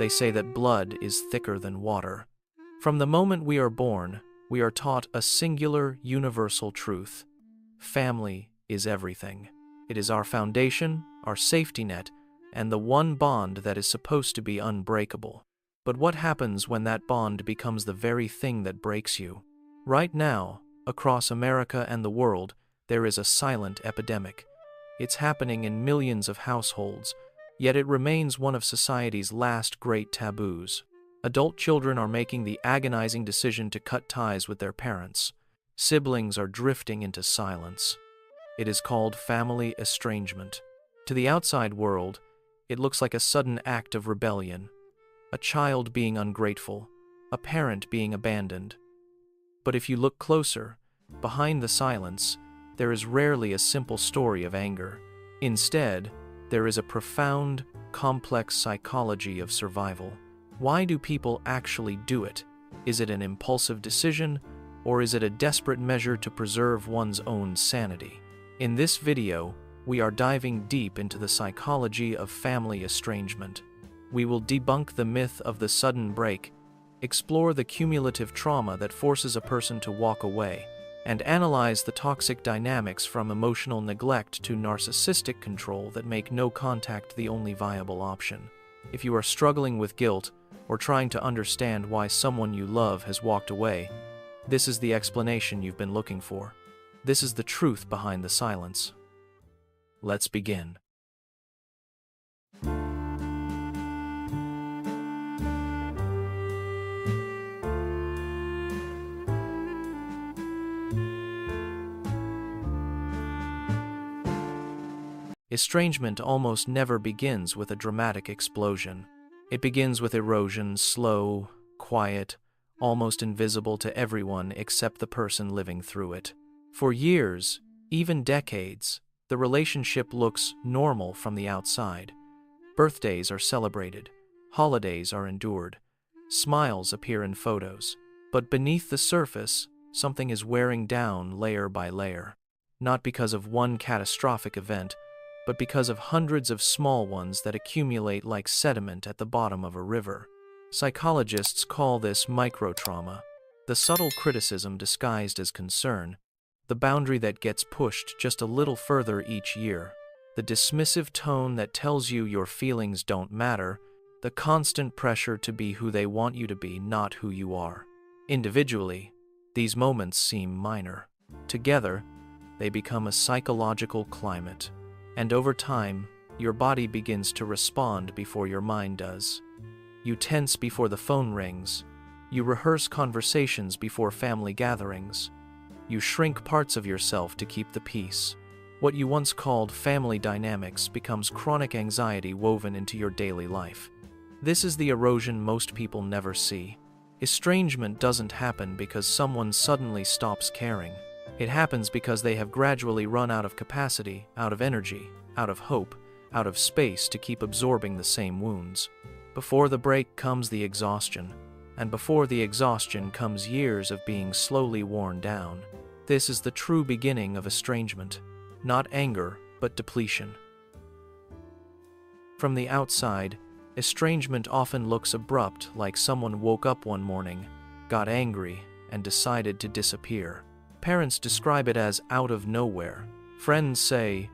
They say that blood is thicker than water. From the moment we are born, we are taught a singular, universal truth. Family is everything. It is our foundation, our safety net, and the one bond that is supposed to be unbreakable. But what happens when that bond becomes the very thing that breaks you? Right now, across America and the world, there is a silent epidemic. It's happening in millions of households, yet it remains one of society's last great taboos. Adult children are making the agonizing decision to cut ties with their parents. Siblings are drifting into silence. It is called family estrangement. To the outside world, it looks like a sudden act of rebellion, a child being ungrateful, a parent being abandoned. But if you look closer, behind the silence, there is rarely a simple story of anger. Instead, there is a profound, complex psychology of survival. Why do people actually do it? Is it an impulsive decision, or is it a desperate measure to preserve one's own sanity? In this video, we are diving deep into the psychology of family estrangement. We will debunk the myth of the sudden break, explore the cumulative trauma that forces a person to walk away, and analyze the toxic dynamics from emotional neglect to narcissistic control that make no contact the only viable option. If you are struggling with guilt or trying to understand why someone you love has walked away, this is the explanation you've been looking for. This is the truth behind the silence. Let's begin. Estrangement almost never begins with a dramatic explosion. It begins with erosion, slow, quiet, almost invisible to everyone except the person living through it. For years, even decades, the relationship looks normal from the outside. Birthdays are celebrated, holidays are endured, smiles appear in photos. But beneath the surface, something is wearing down layer by layer. Not because of one catastrophic event, but because of hundreds of small ones that accumulate like sediment at the bottom of a river. Psychologists call this microtrauma, the subtle criticism disguised as concern, the boundary that gets pushed just a little further each year, the dismissive tone that tells you your feelings don't matter, the constant pressure to be who they want you to be, not who you are. Individually, these moments seem minor. Together, they become a psychological climate. And over time, your body begins to respond before your mind does. You tense before the phone rings. You rehearse conversations before family gatherings. You shrink parts of yourself to keep the peace. What you once called family dynamics becomes chronic anxiety woven into your daily life. This is the erosion most people never see. Estrangement doesn't happen because someone suddenly stops caring. It happens because they have gradually run out of capacity, out of energy, out of hope, out of space to keep absorbing the same wounds. Before the break comes the exhaustion, and before the exhaustion comes years of being slowly worn down. This is the true beginning of estrangement. Not anger, but depletion. From the outside, estrangement often looks abrupt, like someone woke up one morning, got angry, and decided to disappear. Parents describe it as out of nowhere. Friends say,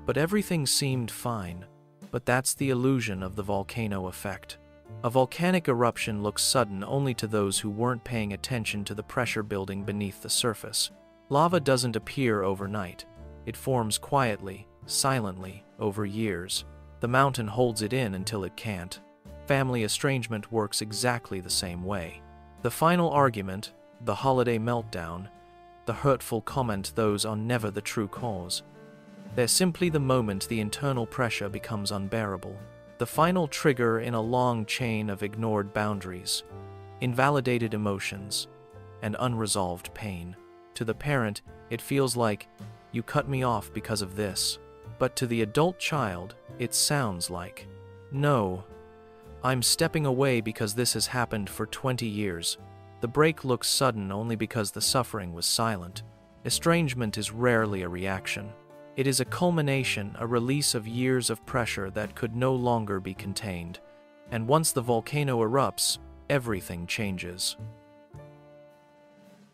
"But everything seemed fine." But that's the illusion of the volcano effect. A volcanic eruption looks sudden only to those who weren't paying attention to the pressure building beneath the surface. Lava doesn't appear overnight. It forms quietly, silently, over years. The mountain holds it in until it can't. Family estrangement works exactly the same way. The final argument, the holiday meltdown, the hurtful comment, those are never the true cause. They're simply the moment the internal pressure becomes unbearable. The final trigger in a long chain of ignored boundaries, invalidated emotions, and unresolved pain. To the parent, it feels like, "You cut me off because of this." But to the adult child, it sounds like, "No, I'm stepping away because this has happened for 20 years. The break looks sudden only because the suffering was silent." Estrangement is rarely a reaction. It is a culmination, a release of years of pressure that could no longer be contained. And once the volcano erupts, everything changes.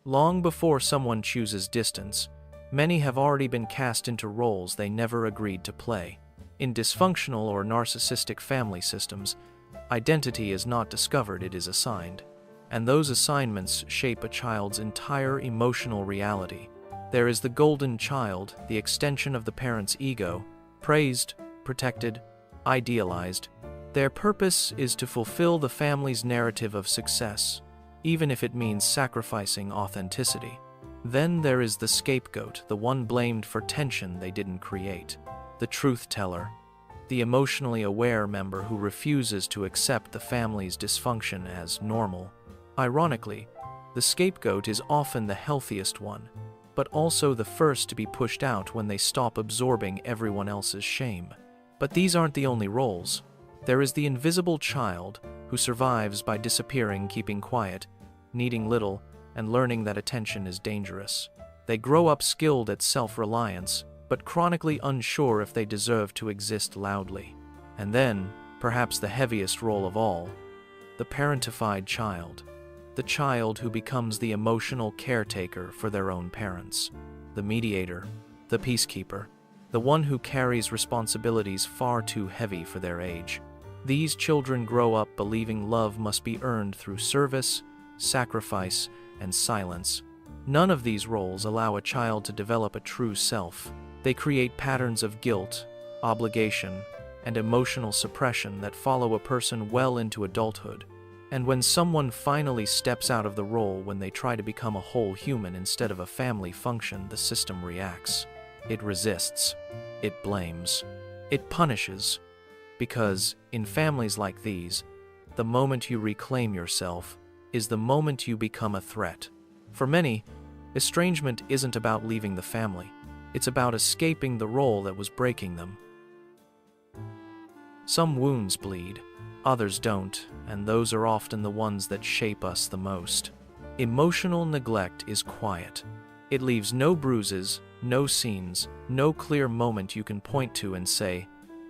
Long before someone chooses distance, many have already been cast into roles they never agreed to play. In dysfunctional or narcissistic family systems, identity is not discovered, it is assigned. And those assignments shape a child's entire emotional reality. There is the golden child, the extension of the parent's ego, praised, protected, idealized. Their purpose is to fulfill the family's narrative of success, even if it means sacrificing authenticity. Then there is the scapegoat, the one blamed for tension they didn't create. The truth teller, the emotionally aware member who refuses to accept the family's dysfunction as normal. Ironically, the scapegoat is often the healthiest one, but also the first to be pushed out when they stop absorbing everyone else's shame. But these aren't the only roles. There is the invisible child who survives by disappearing, keeping quiet, needing little, and learning that attention is dangerous. They grow up skilled at self-reliance, but chronically unsure if they deserve to exist loudly. And then, perhaps the heaviest role of all, the parentified child. The child who becomes the emotional caretaker for their own parents. The mediator, the peacekeeper, the one who carries responsibilities far too heavy for their age. These children grow up believing love must be earned through service, sacrifice, and silence. None of these roles allow a child to develop a true self. They create patterns of guilt, obligation, and emotional suppression that follow a person well into adulthood. And when someone finally steps out of the role, when they try to become a whole human instead of a family function, the system reacts. It resists. It blames. It punishes. Because, in families like these, the moment you reclaim yourself is the moment you become a threat. For many, estrangement isn't about leaving the family. It's about escaping the role that was breaking them. Some wounds bleed, others don't, and those are often the ones that shape us the most. Emotional neglect is quiet. It leaves no bruises, no scenes, no clear moment you can point to and say,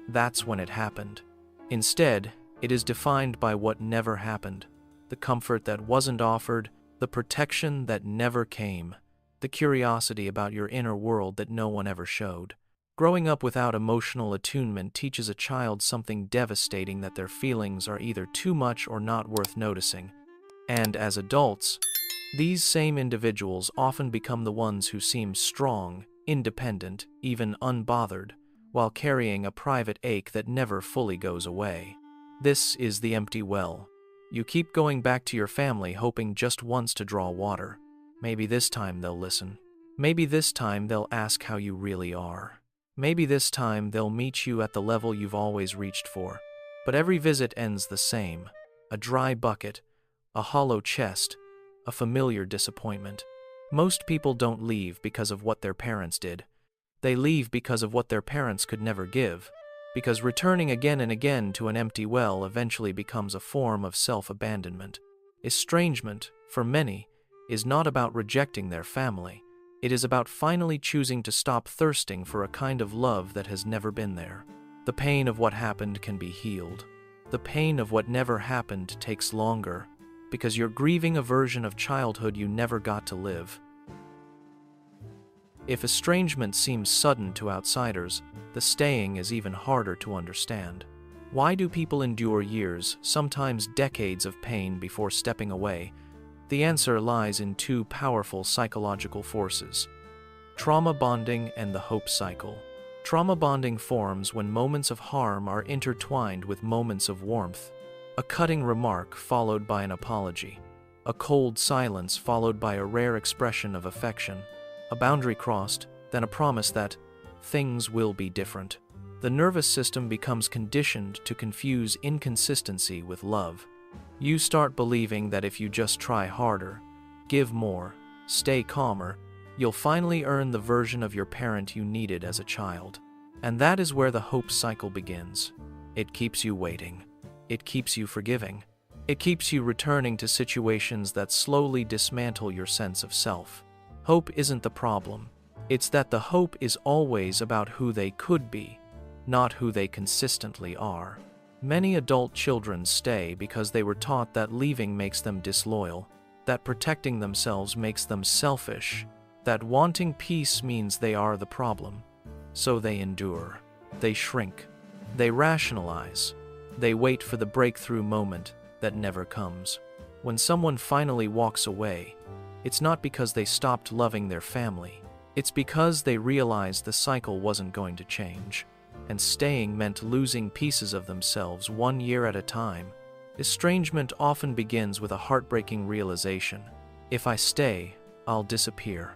that's when it happened. Instead, it is defined by what never happened, the comfort that wasn't offered, the protection that never came, the curiosity about your inner world that no one ever showed. Growing up without emotional attunement teaches a child something devastating, that their feelings are either too much or not worth noticing. And as adults, these same individuals often become the ones who seem strong, independent, even unbothered, while carrying a private ache that never fully goes away. This is the empty well. You keep going back to your family hoping just once to draw water. Maybe this time they'll listen. Maybe this time they'll ask how you really are. Maybe this time they'll meet you at the level you've always reached for. But every visit ends the same. A dry bucket, a hollow chest, a familiar disappointment. Most people don't leave because of what their parents did. They leave because of what their parents could never give. Because returning again and again to an empty well eventually becomes a form of self-abandonment. Estrangement, for many, is not about rejecting their family. It is about finally choosing to stop thirsting for a kind of love that has never been there. The pain of what happened can be healed. The pain of what never happened takes longer, because you're grieving a version of childhood you never got to live. If estrangement seems sudden to outsiders, the staying is even harder to understand. Why do people endure years, sometimes decades of pain before stepping away? The answer lies in two powerful psychological forces: trauma bonding and the hope cycle. Trauma bonding forms when moments of harm are intertwined with moments of warmth. A cutting remark followed by an apology. A cold silence followed by a rare expression of affection. A boundary crossed, then a promise that things will be different. The nervous system becomes conditioned to confuse inconsistency with love. You start believing that if you just try harder, give more, stay calmer, you'll finally earn the version of your parent you needed as a child. And that is where the hope cycle begins. It keeps you waiting. It keeps you forgiving. It keeps you returning to situations that slowly dismantle your sense of self. Hope isn't the problem. It's that the hope is always about who they could be, not who they consistently are. Many adult children stay because they were taught that leaving makes them disloyal, that protecting themselves makes them selfish, that wanting peace means they are the problem. So they endure. They shrink. They rationalize. They wait for the breakthrough moment that never comes. When someone finally walks away, it's not because they stopped loving their family. It's because they realized the cycle wasn't going to change. And staying meant losing pieces of themselves 1 year at a time. Estrangement often begins with a heartbreaking realization: if I stay, I'll disappear.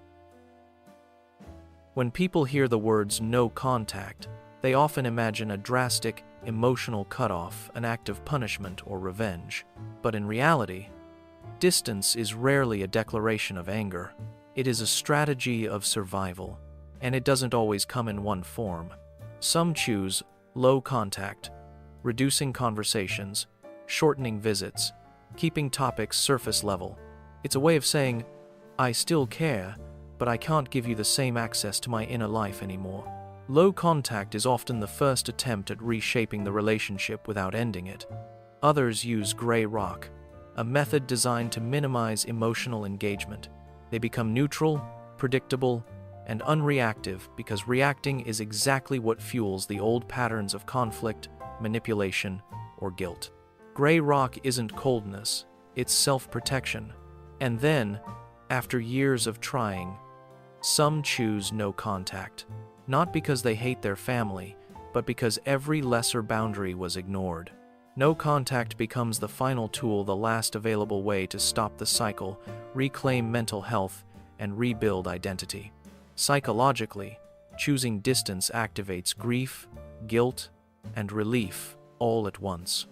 When people hear the words "no contact," they often imagine a drastic, emotional cutoff, an act of punishment or revenge. But in reality, distance is rarely a declaration of anger. It is a strategy of survival, and it doesn't always come in one form. Some choose low contact, reducing conversations, shortening visits, keeping topics surface level. It's a way of saying, I still care, but I can't give you the same access to my inner life anymore. Low contact is often the first attempt at reshaping the relationship without ending it. Others use gray rock, a method designed to minimize emotional engagement. They become neutral, predictable, and unreactive because reacting is exactly what fuels the old patterns of conflict, manipulation, or guilt. Gray rock isn't coldness, it's self-protection. And then, after years of trying, some choose no contact. Not because they hate their family, but because every lesser boundary was ignored. No contact becomes the final tool, the last available way to stop the cycle, reclaim mental health, and rebuild identity. Psychologically, choosing distance activates grief, guilt, and relief all at once.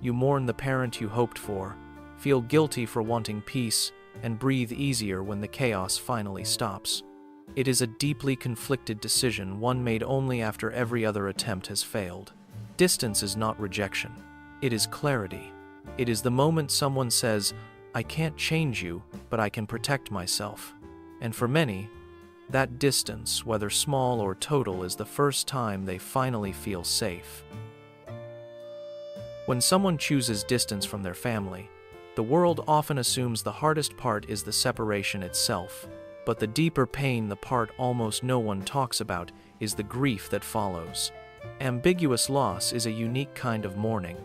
You mourn the parent you hoped for, feel guilty for wanting peace, and breathe easier when the chaos finally stops. It is a deeply conflicted decision, one made only after every other attempt has failed. Distance is not rejection. It is clarity. It is the moment someone says, I can't change you, but I can protect myself. And for many, that distance, whether small or total, is the first time they finally feel safe. When someone chooses distance from their family, the world often assumes the hardest part is the separation itself. But the deeper pain, the part almost no one talks about, is the grief that follows. Ambiguous loss is a unique kind of mourning.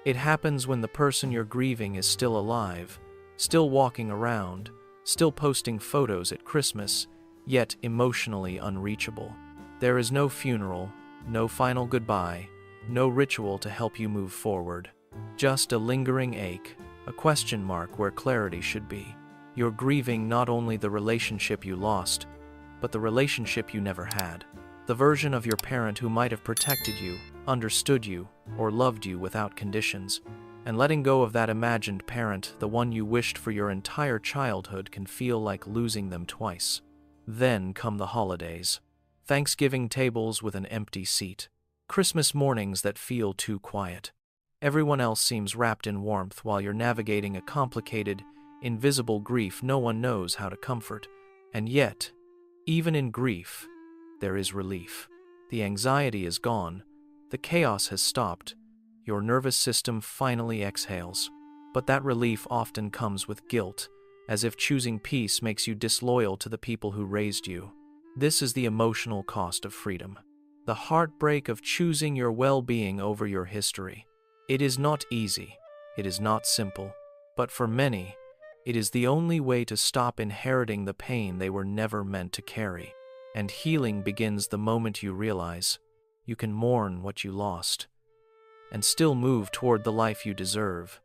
It happens when the person you're grieving is still alive, still walking around, still posting photos at Christmas, yet emotionally unreachable. There is no funeral, no final goodbye, no ritual to help you move forward. Just a lingering ache, a question mark where clarity should be. You're grieving not only the relationship you lost, but the relationship you never had. The version of your parent who might have protected you, understood you, or loved you without conditions. And letting go of that imagined parent, the one you wished for your entire childhood, can feel like losing them twice. Then come the holidays. Thanksgiving tables with an empty seat. Christmas mornings that feel too quiet. Everyone else seems wrapped in warmth while you're navigating a complicated, invisible grief no one knows how to comfort. And yet, even in grief, there is relief. The anxiety is gone. The chaos has stopped. Your nervous system finally exhales. But that relief often comes with guilt, as if choosing peace makes you disloyal to the people who raised you. This is the emotional cost of freedom. The heartbreak of choosing your well-being over your history. It is not easy. It is not simple. But for many, it is the only way to stop inheriting the pain they were never meant to carry. And healing begins the moment you realize you can mourn what you lost and still move toward the life you deserve.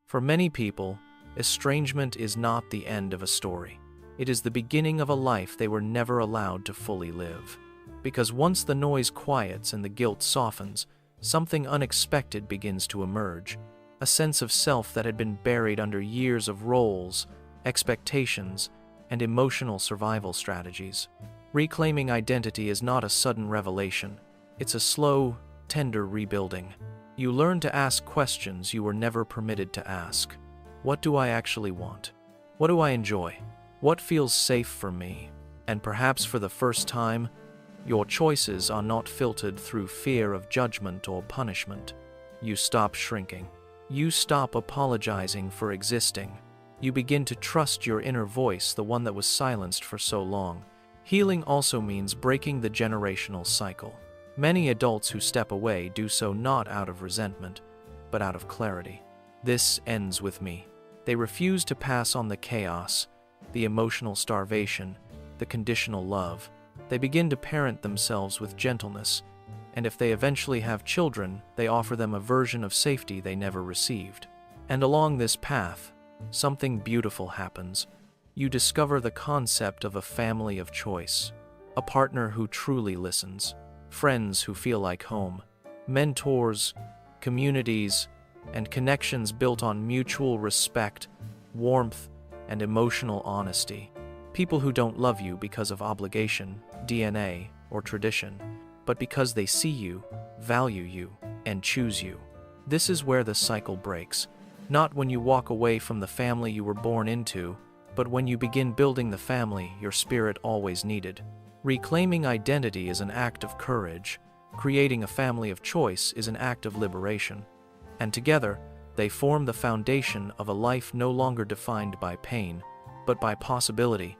For many people, estrangement is not the end of a story. It is the beginning of a life they were never allowed to fully live. Because once the noise quiets and the guilt softens, something unexpected begins to emerge. A sense of self that had been buried under years of roles, expectations, and emotional survival strategies. Reclaiming identity is not a sudden revelation. It's a slow, tender rebuilding. You learn to ask questions you were never permitted to ask. What do I actually want? What do I enjoy? What feels safe for me? And perhaps for the first time, your choices are not filtered through fear of judgment or punishment. You stop shrinking. You stop apologizing for existing. You begin to trust your inner voice, the one that was silenced for so long. Healing also means breaking the generational cycle. Many adults who step away do so not out of resentment, but out of clarity. This ends with me. They refuse to pass on the chaos, the emotional starvation, the conditional love. They begin to parent themselves with gentleness, and if they eventually have children, they offer them a version of safety they never received. And along this path, something beautiful happens. You discover the concept of a family of choice, a partner who truly listens, friends who feel like home, mentors, communities, and connections built on mutual respect, warmth, and emotional honesty. People who don't love you because of obligation, DNA, or tradition, but because they see you, value you, and choose you. This is where the cycle breaks. Not when you walk away from the family you were born into, but when you begin building the family your spirit always needed. Reclaiming identity is an act of courage. Creating a family of choice is an act of liberation. And together, they form the foundation of a life no longer defined by pain, but by possibility.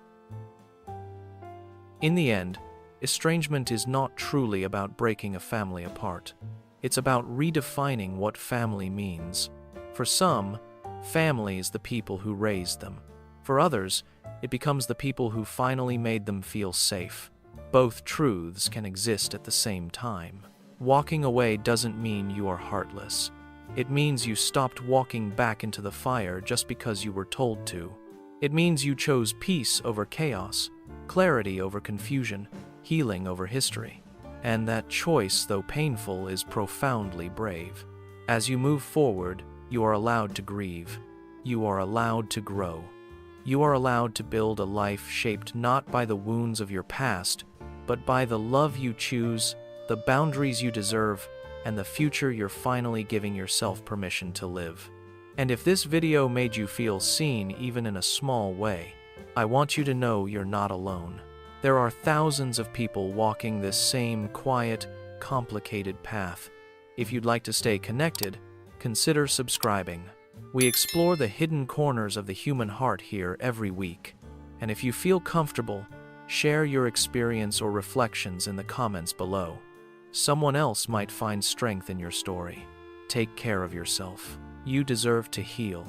In the end, estrangement is not truly about breaking a family apart. It's about redefining what family means. For some, family is the people who raised them. For others, it becomes the people who finally made them feel safe. Both truths can exist at the same time. Walking away doesn't mean you are heartless. It means you stopped walking back into the fire just because you were told to. It means you chose peace over chaos, clarity over confusion, healing over history. And that choice, though painful, is profoundly brave. As you move forward, you are allowed to grieve. You are allowed to grow. You are allowed to build a life shaped not by the wounds of your past, but by the love you choose, the boundaries you deserve, and the future you're finally giving yourself permission to live. And if this video made you feel seen even in a small way, I want you to know you're not alone. There are thousands of people walking this same quiet, complicated path. If you'd like to stay connected, consider subscribing. We explore the hidden corners of the human heart here every week. And if you feel comfortable, share your experience or reflections in the comments below. Someone else might find strength in your story. Take care of yourself. You deserve to heal.